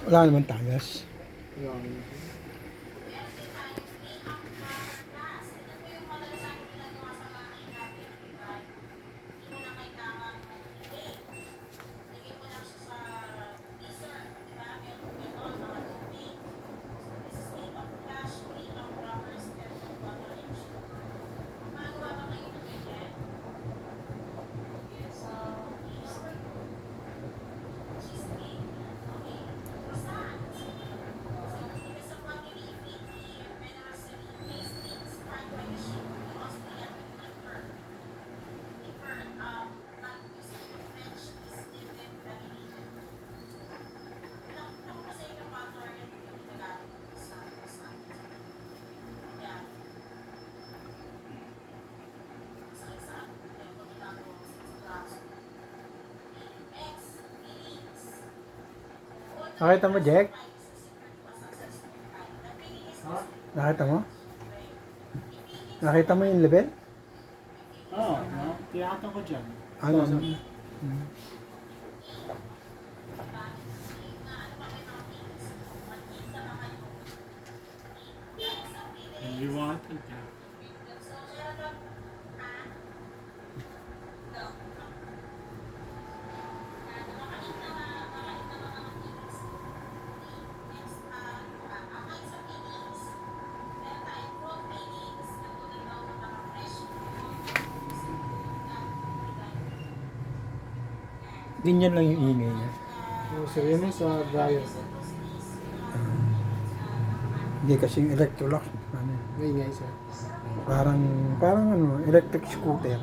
Wala naman tagas. Yan. Nakita mo, Jack? Ha? Nakita mo? Nakita mo yung level? Oo, no? Tinakatan ko dyan. Ano? And you want it? Ganyan lang yung ingay niya. Oh, sir, yun yung sa dryer. Hindi kasing Electrolux. Ano, May ingay, sir. parang ano, electric scooter.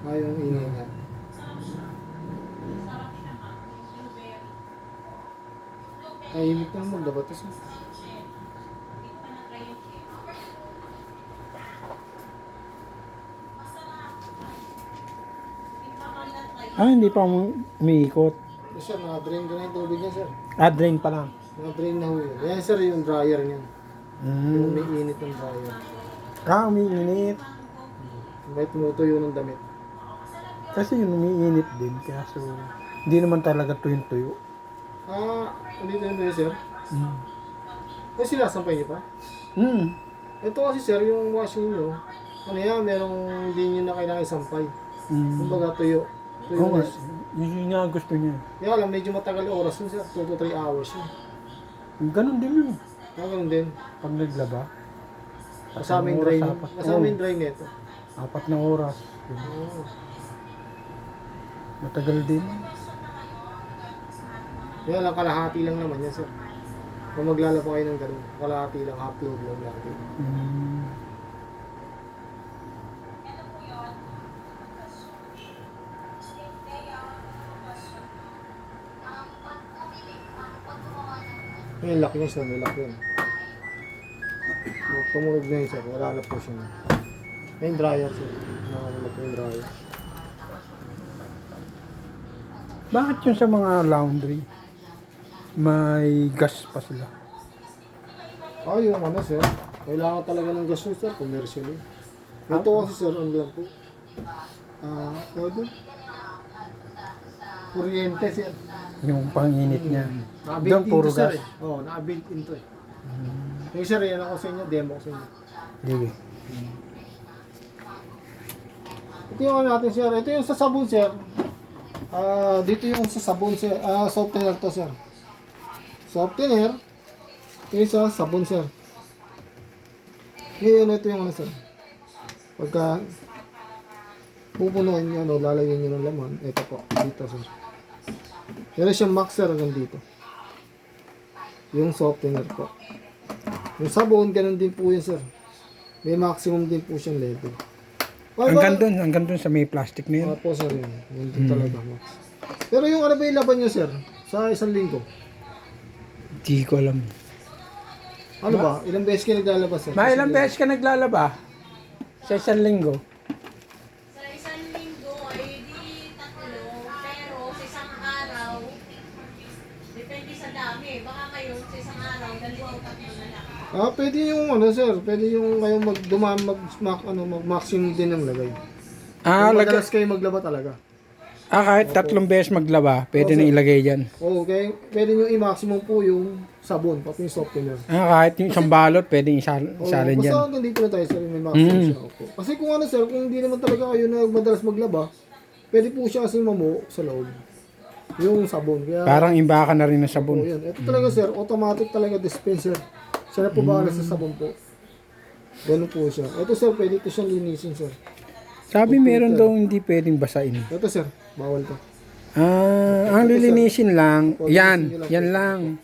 Yung ingay nga. Tahimik na naman, dapat sir. Hindi pa umiikot. Sir, naka-drain ka na yung tubig niya, sir. Drain pa lang. Naka-drain na ho yun. Yan, sir, yung dryer niya. Yung may Mm. init ng dryer. Umiinit. May tumutuyo ng damit. Kasi yun umiinit din. Kaya so, hindi naman talaga tuyo-tuyo. Andito yun, sir. Mm. Eh, sinasampay niyo pa? Mm. Ito kasi, sir, yung washing niyo. Ano yan, merong hindi niyo na kailangan isampay. Mm. Kumbaga, tuyo. Tuyo Oo, na. yun nga gusto niya. Kaya lang, medyo matagal yung oras yun, sir. 2 to 3 hours yun. Ganun din yun. Ganun din. Pag naglaba. Kasama yung dry. Kasama yung dry nito. 4 na oras. Yun. Oo. Matagal din. Kaya lang, kalahati lang naman yan, sir. Kung maglalaba kayo ng ganun, kalahati lang, half load lang lagi. Mm. Yung lock niya, sir, may lock yun. Tumunog na yun, sir. Wala na po siya. Yung dryer, sir. Nakakalap po yung dryer. Bakit yun sa mga laundry? May gas pa sila. Yung ano, sir. Kailangan talaga ng gas yun, sir. Commercial yun. Ito kasi, sir, ano lang po. Ano? Kuryente, sir. Yung panginit niya. Naka-built Doon puro into, sir, gas. eh. Oo, naka-built into, eh. Yung, sir, yan ako sa inyo, demo ko sa inyo. Sige. Ito yung ano natin, sir. Ito yung sa sabon, sir. Dito yung sa sabon, sir. Softener to, sir. Softener. Ito yung sa sabon, sir. Ngayon, ito yung ano, sir. Pagka pupunuan nyo, ano, lalagyan nyo ng laman. Ito po, dito, sir. Meron siyang max, sir, hanggang dito. Yung softener po. Yung sabon, ganun din po yun, sir. May maximum din po siyang level. Hanggang dun sa may plastic na yun. Po, sir, yun. Yun din talaga, max. Pero yung ano ba yung laban nyo, sir? Sa isang linggo? Hindi ko alam. Ano ba? Ilang beses kayo naglalabas, sir? Ilang beses ka naglalaba? Sa isang linggo? Sa isang linggo ay di 3, pero sa isang araw, depende sa dami. Baka ngayon sa isang araw, 2 o 3 na lang. Pwede yung ano, sir. Pwede yung kayo mag maximum din ng lagay. Kung madalas kayo maglaba talaga. Kahit tatlong beses maglaba, pwede na ilagay dyan. Okay, pwede nyo i-maximum po yung sabon, pati yung softener. Kahit yung isang balot, pwede isalin dyan. Basta hanggang dito na tayo sir, may maximum siya. Opo. Kasi kung ano sir, kung hindi naman talaga kayo na madalas maglaba, pwede po siya kasi mamuo sa loob. Yung sabon. Kaya, Parang imbaka na rin ng po sabon. yan. Ito talaga sir, automatic talaga dispenser. Siya na po bahala sa sabon po. Ganun po siya. Ito sir, pwede ito siyang linisin sir. Sabi meron daw hindi pwedeng basain. Ito sir, bawal to. Ang lilinisin lang, yan lang.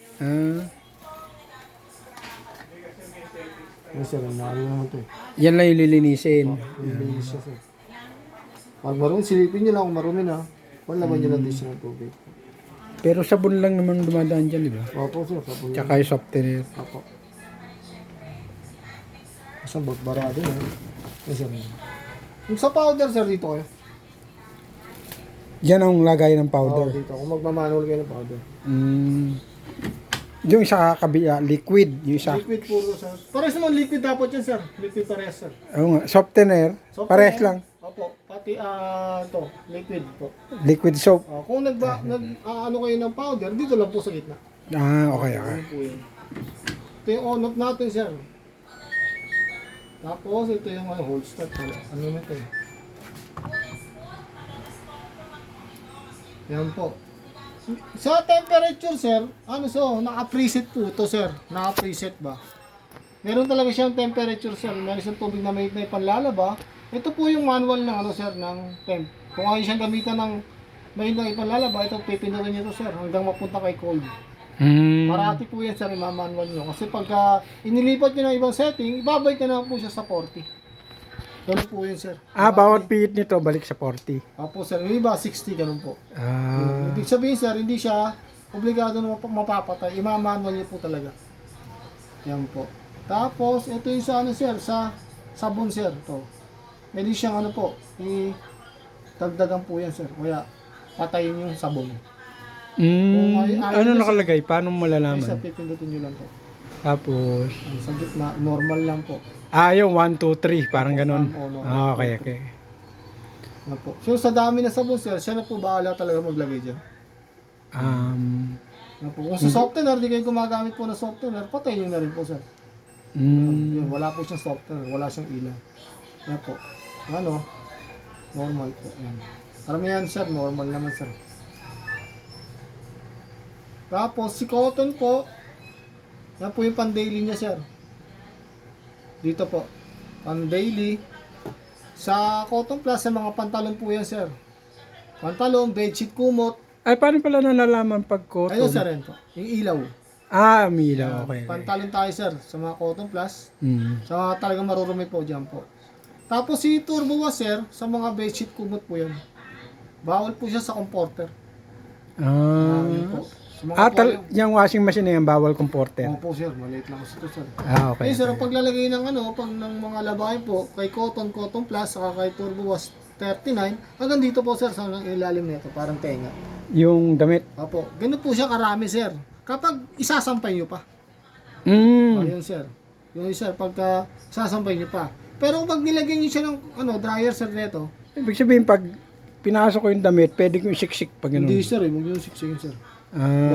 Yes sir, naano naman to. Yan lang yung lilinisin. Lilinis siya sir. Pag marunong, silipin nyo lang kung marumi na. Laban nyo lang din siya ng tubig. Pero sabon lang naman dumadaan dyan, di ba? Opo sir, sabon yan. Tsaka yung softener. Opo. Isang barado na. Yes sir. Yung sa powder sir, dito kayo. Yan ang lagay ng Oo, powder. dito. Kung magmamanual kayo ng powder. Yung sa kabila, liquid. Yung isa. Liquid puro sir. Parehas naman liquid dapat yan sir. Liquid parehas sir. Oo nga, softener. Soap Parehas yan. lang. Opo. Pati to, liquid po. Liquid soap. Kung ano kayo ng powder, dito lang po sa gitna. Okay. Ano po yun. Ito yung on-off natin sir. Tapos ito yung hold start pala. Ano na ito eh. Yan po. Sa temperature sir, naka-preset po ito sir. Naka-preset ba? Meron talaga siyang temperature sir. Meron siyang tubig na may ipanlalaba. Ito po yung manual ng ng temp. Kung ayaw siyang gamitan ng may na ipanlalaba, ito pipindutin niyo ito sir hanggang mapunta kay cold. Parati po yan sir, imamanual nyo. Kasi pagka inilipat nyo ng ibang setting, ibabalik na po siya sa 40. Ganun po yun sir. Bawat pihit nito, balik sa 40. Opo sir, yung iba 60, ganun po. Ibig sabihin sir, hindi siya obligado na mapapatay. Imamanual nyo po talaga. Yan po. Tapos, ito yung sa sir, sa sabon sir. To. Pwede siyang dagdagan po yan sir. Kaya, patayin yung sabon. Ano nakalagay? Paano mo Ay, malalaman? sir, pipindutin nyo lang po. Tapos, Sa gitna, normal lang po. yung 1, 2, 3, parang ganun. Okay. Yan po. So, sa dami na sabon sir, siya na po bahala talaga maglagay dyan. Yan po. Kung sa softener, di kayo gumagamit po ng softener, patayin nyo na rin po sir. Yun, wala po siyang softener, wala siyang ilaw. Yan po. Normal po. Yan. Karamihan sir, normal naman sir. Tapos si cotton po, yan po yung pan-daily niya sir. Dito po, pan-daily. Sa cotton plus, sa mga pantalon po yan sir. Pantalon, bedsheet, kumot. Paano pala nalalaman pag cotton? Ayun sir, yan po. Yung ilaw. Umilaw. Okay. Pantalon tayo sir, sa mga cotton plus. Mm. Sa mga talagang marurumi po dyan po. Tapos si turbo wash sir, sa mga bedsheet, kumot po yan. Bawal po siya sa comforter. Yun po. Sa mga Yung washing machine na yan, bawal comforter. Opo sir, maliit lang kasi ito sir. Okay. Sir, ang paglalagay ng pag ng mga labahin po, kay cotton plus, saka kay turbo wash 39, hanggang dito po sir, sa ilalim nito, parang tenga. Yung damit. Opo, ganun po siya karami sir. Kapag isasampay nyo pa. Ayun sir. Yun sir, pagka sasampay nyo pa. Pero pag nilagyan nyo siya ng dryer sir nito, Ibig sabihin, pag pinasok ko yung damit, pwede ko yung siksik pag ganun. hindi sir, huwag nyo siksigin sir.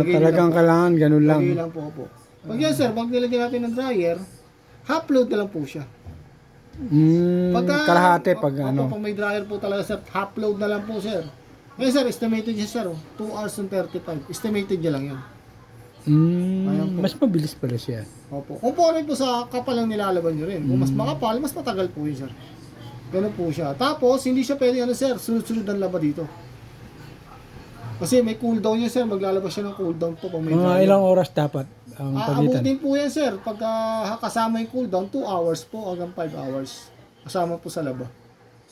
Talagang kailangan, ganun lang. Lagay lang po. Pag yan sir, pag nilagyan natin ng dryer, half load na lang po siya. Kalahati pag Pag may dryer po talaga sir, half load na lang po sir. Ngayon sir, estimated siya sir, 2 hours and 35. Estimated niya lang yan. Mas mabilis pala siya. Opo. Kumpare po sa kapal ang nilalaban nyo rin. Kung mas makapal, mas matagal po yun sir. Ganun po siya. Tapos, hindi siya pwede sir, sunod-sunod ang laba dito. Kasi may cooldown yan sir, maglalabas siya ng cooldown po pag may dryer. Ilang oras dapat ang pagitan? Abutin po yan sir, pagka kasama yung cooldown, 2 hours po hanggang 5 hours. Kasama po sa laba.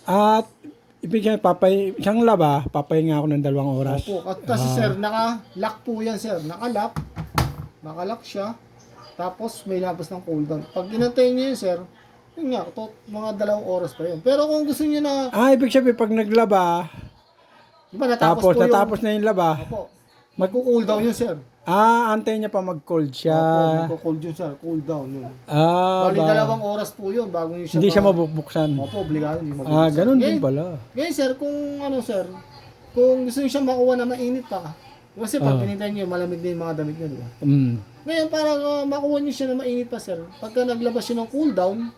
At ibig sabihin, isang laba, papahinga ako ng 2 oras. Opo, kasi sir, naka-lock po yan sir, naka-lock siya, tapos may labas ng cooldown. Pag inantay niyo yun sir, yun nga, mga 2 oras pa yun. Pero kung gusto niyo na, ibig sabihin, pag naglaba, di ba natapos natapos na yung laba, opo, magko-cooldown yun sir. antay niya pa mag-cold siya. Opo, magko-cold yun sir, cooldown yun. Bali 2 oras po yun bago niyo siya. Hindi siya mabubuksan. Opo, obligado, hindi mabuksan. Ganun din pala. Ngayon sir, kung sir, kung gusto nyo siya makuha na mainit pa, kasi pag Ah. pinintay nyo, malamig na yung mga damit nyo, di ba? Mm. Ngayon, para makuha nyo siya na mainit pa, sir, pagka naglabas yun ng cool down,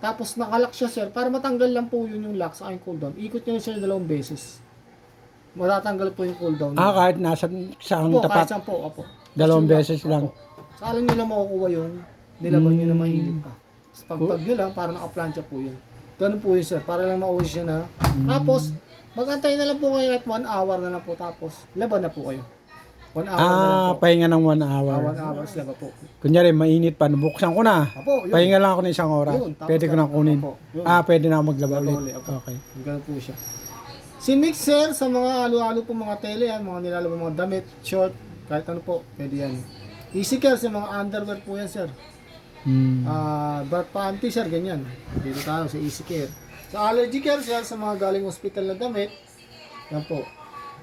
tapos nakalock siya, sir, para matanggal lang po yun yung lock sa yung cool down, ikot nyo na siya 2 beses. Matatanggal po yung cool down. Kahit nasa sa Opo, kahit tapat, saan po, opo. 2 beses lang. Saan nyo lang makukuha yung nilaban nyo na mainit pa. Pagpag nyo lang, para nakaplansya po yun. Ganun po yun, sir, para lang mauwi siya na. Tapos, magantay na lang po kayo at 1 hour na lang po, tapos laban na po kayo. 1 hour na lang po. Pahinga ng 1 hour. 1 hour laban po. Kunyari, mainit pa, nabuksan ko na. Apo, yun. Pahinga lang ako ng 1 oras. Yun, tapos Pwede ko na kunin. Apo, yun. Pwede na ako maglaba Maglaba ulit. ulit, apo. Okay. Ganun po siya. Si mixer sa mga alo-alo po mga tele yan, mga nilalabang mga damit, short, kahit ano po, pwede yan. Easy care sa mga underwear po yan, sir. Hmm. Bath panty, sir, ganyan. Dito tayo sa easy care. Sa allergy care, sir, sa mga galing hospital na damit, yan po.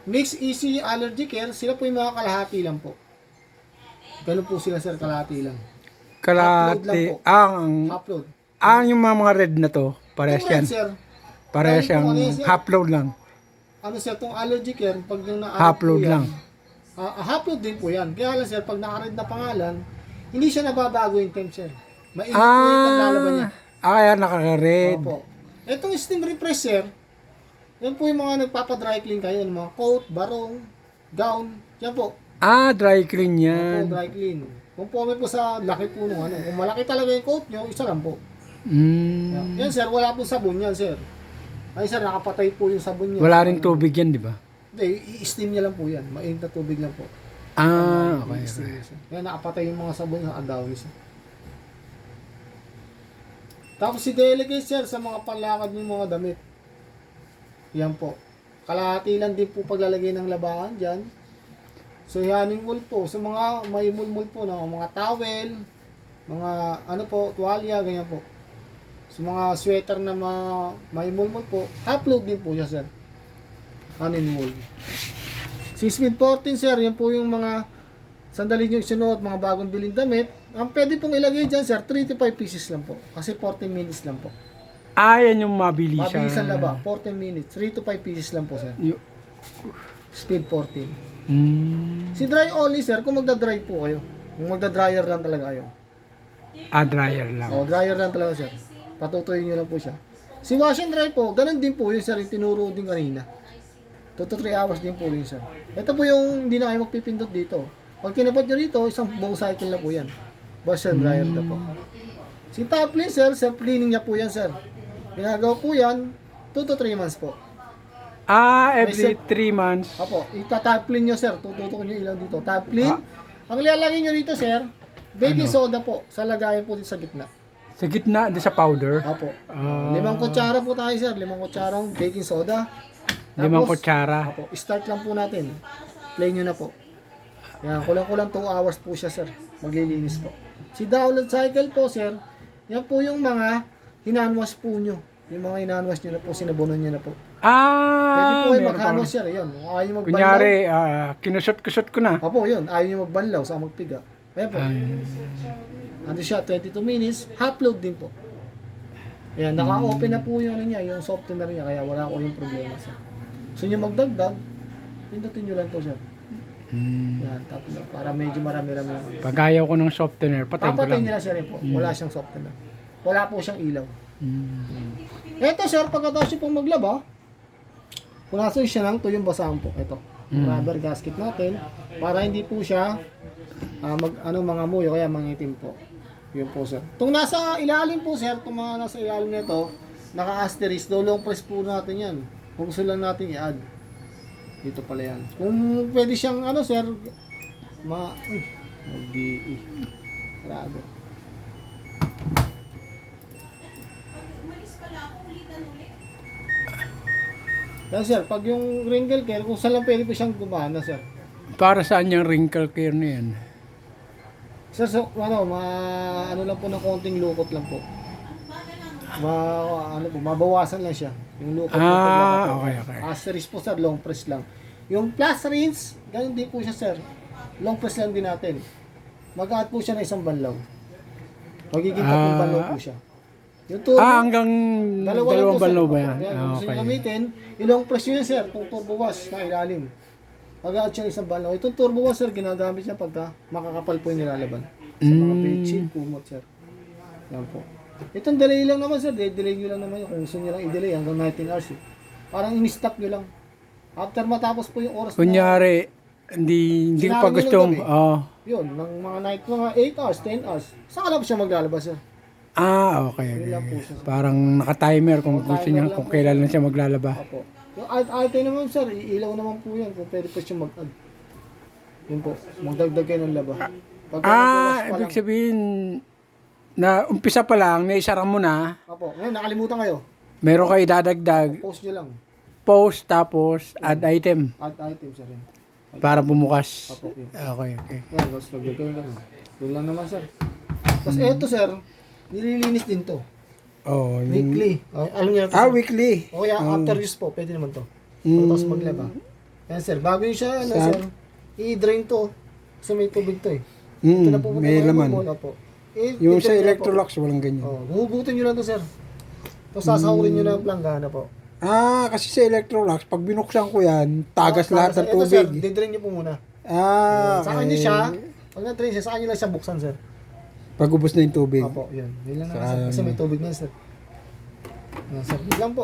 Mix easy allergy care, sila po yung mga kalahati lang po. Ganun po sila, sir, kalahati lang. Upload lang po. Ang Upload. yung mga red na to, parehas Ito yan. rin, sir. Parehas Dahil po, ano yung yan, sir? half load lang. Ano, sir, itong allergy care, pag yung Half load lang. half-load din po yan. Kaya lang, sir, pag naka-red na pangalan, hindi siya nababago yung temp, sir. Mainit po yung paglalaban niya. Kaya naka-red. Opo. Itong steam refresh, sir, yan po yung mga nagpapadry clean kayo, yung mga coat, barong, gown, yan po. Dry clean Yan yan. po, dry clean. Kung po po sa laki po nung ano, kung malaki talaga yung coat nyo, isa lang po. Mm. Yan, sir, wala po sabon yan, sir. Ay, sir, nakapatay po yung sabon niya. Wala rin tubig yan, di ba? Hindi, i-steam niya lang po yan. Mainit na tubig lang po. Okay. I-steam niya siya. Kaya nakapatay yung mga sabon sa adawin siya. Tapos si delegate, sir, sa mga panlakad ng mga damit. Yan po. Kalahati lang din po paglalagay ng labahan dyan. So, yaning wool po. Sa mga may mulmul po na mga towel, mga ano po, tuwalya, ganyan po. Sa mga sweater na may mulmul po, upload din po siya, sir. Anin wool. Si Smith 14, sir, yan po yung mga sandali nyo sinuot, mga bagong biling damit. Ang pwede pong ilagay dyan, sir, 3 to 5 pieces lang po. Kasi 14 minutes lang po. Yan yung mabilisan. Mabilisan laba, 14 minutes. 3 to 5 pieces lang po, sir. Speed 14. Si dry only, sir, kung magda-dry po kayo. Kung magda-dryer lang talaga kayo. Dryer lang. O, dryer lang talaga, sir. Patutuyin nyo lang po siya. Si wash and dry po, ganun din po yun, sir, yung tinuro din kanina. 2 to 3 hours din po yun, sir. Ito po yung hindi na kayo magpipindot dito. Pag tinapot nyo dito, isang buong cycle na po yan. Wash and dryer na po. Si top clean, sir, self-cleaning niya po yan, sir. Ginagawa po yan, 2 to 3 months po. Every 3 months. Apo, ita-top clean nyo, sir. Tututok nyo ilang dito. Top clean. Ang ilalagay nyo dito, sir, baking soda po. Sa lagayan po dito sa gitna. Sa gitna, di sa powder. Apo. 5 kutsara po tayo, sir. 5 kutsarang baking soda. 5 kutsara. Apo, start lang po natin. Play nyo na po. Yan, kulang-kulang 2 hours po siya, sir. Maglilinis po. Si download cycle po, sir, yan po yung mga hinanwas po nyo. Yung mga hinanwas nyo na po, sinabunan nyo na po. Pwede po kayo maghanwas, sir. Yan. Ayaw nyo magbanlaw. Kunyari, kinusot-kusot ko na. Apo, yun. Ayaw nyo magbanlaw sa magpiga. Ayan po. Ano siya, 22 minutes. Half-load din po. Ayan, naka-open na po yung ano niya, yung softener niya. Kaya wala ko yung problema, sir. So, nyo magdagdag, pindutin nyo lang to, sir. Yan, tapos para medyo marami-rami. Pag ayaw ko ng softener, patayin ko Papatay lang. nila, sir, po. Wala siyang softener. Wala po siyang ilaw. Ito, sir, pagkatapos nyo pong maglaba, punasan siya ng tuyong basahan po. Ito. Rubber gasket natin. Para hindi po siya mga muyo, kaya mangitim po. Yun po, sir. Itong nasa ilalim po, sir, itong mga nasa ilalim nito, naka-asterisk, long press po natin yan. Kung gusto lang natin i-add. Dito pala yan. Kung pwede siyang, sir, mag-DE. Rubber. Yan, sir, pag yung wrinkle care, kung saan lang pwede po siyang gumana, sir. Para saan yung wrinkle care na yan? Sir, so, ano lang po ng konting lukot lang po. Mabawasan lang siya. Yung lukot ng paglaba po. Okay. Asterisk po, sir, long press lang. Yung plus rinse, ganun din po siya, sir. Long press lang din natin. Mag-add po siya ng isang banlaw. Magiging 3 banlaw po siya. Yung turbo, hanggang dalawa lang dalawang to, sir. ballo ba yan? Yan, kung gusto Okay. nyo gamitin, ilang presyo yan, sir, itong turbo wash na ilalim. Pag-out yung isang ballo. Itong turbo wash, sir, ginagamit niya pagka makakapal po yung nilalaban. Sa mga bedsheet, kumot, sir. Yan po. Itong delay lang naman, sir. Delay nyo lang naman yun. Kung gusto nyo lang i-delay hanggang 19 hours. Eh. Parang in-stop nyo lang. After matapos po yung oras Kunyari, hindi ko pa Sinabi nyo gustong, ng gabi. oh. yun, ng mga night, mga 8 hours, 10 hours. Saan ka lang siya maglalabas, sir? Okay. Yun lang po siya. Parang naka-timer kung gusto niya, lang kung po. kailan lang siya maglalaba. Opo. Yung item naman, sir, ilaw naman po yan. Kung pwede po siya mag-add. Yun po, magdagdag kayo ng laba. Pagka nagwawash pa Ibig lang. sabihin, na umpisa pa lang, naisara mo na, Opo, ngayon nakalimutan kayo. meron kayo dadagdag, Post nyo lang. post tapos add item Add item, sir. Yan. para bumukas. Opo, yun. Okay. Yan, tapos magdagdag kayo lang. Yun lang naman, sir. Tapos eto, sir, nililinis din to. Oh, Weekly. Alam niyo na to, sir. weekly. O kaya after use po, pwede naman to. Mm. Tapos maglaba. Yan, sir, bago yun siya, ano, Sir? sir, i-drain to. Kasi may tubig to eh. Mm, pupunta may kayo laman. muna po. Yung sa i-drain nyo na po. Electrolux, walang ganyan. Oh, huhugutin nyo lang to, sir. Tapos sasahurin nyo na ang planggana po. Kasi sa Electrolux, pag binuksan ko yan, tagas lahat ng Ito, sir, tubig. didrain nyo po muna. Okay. Saan nyo siya, pag na-drain siya, saan nyo lang siya buksan, sir? Pag ubos na yung tubig. Opo, yun. Yun lang naman, Saan? sir. Kasi may tubig na, sir. Yan, sir. Yun lang po.